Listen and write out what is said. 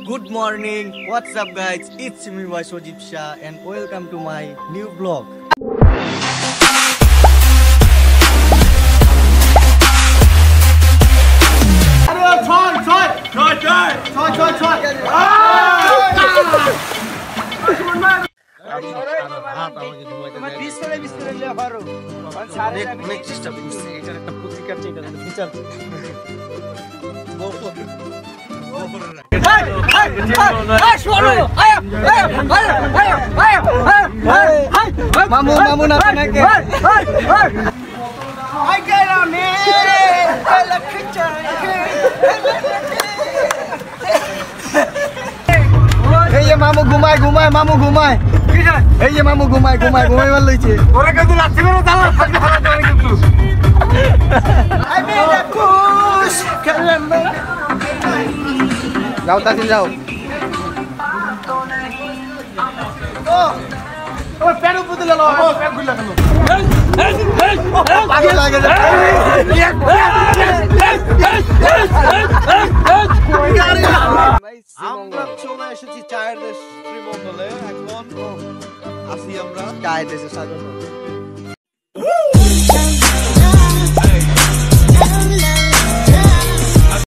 Good morning. What's up, guys? It's me, Sojip Shah, and welcome to my new vlog. Mamu na naik. I get on it. Hey ya mamu gumai. Hey ya mamu gumai mal লইছে ওরা কিন্তু লাঠি মেরে দাও ফাঁকি ফাঁকা করে কিন্তু I made a push কালামে যাও তাসিন যাও ও পেড় উপর দিল ও পেড় খুলে গেল পাগল লাগে আমরা চলে এসেছি চায়ের দেশ শ্রীমঙ্গলে এখন আসি আমরা চায়ের দেশে সাজানো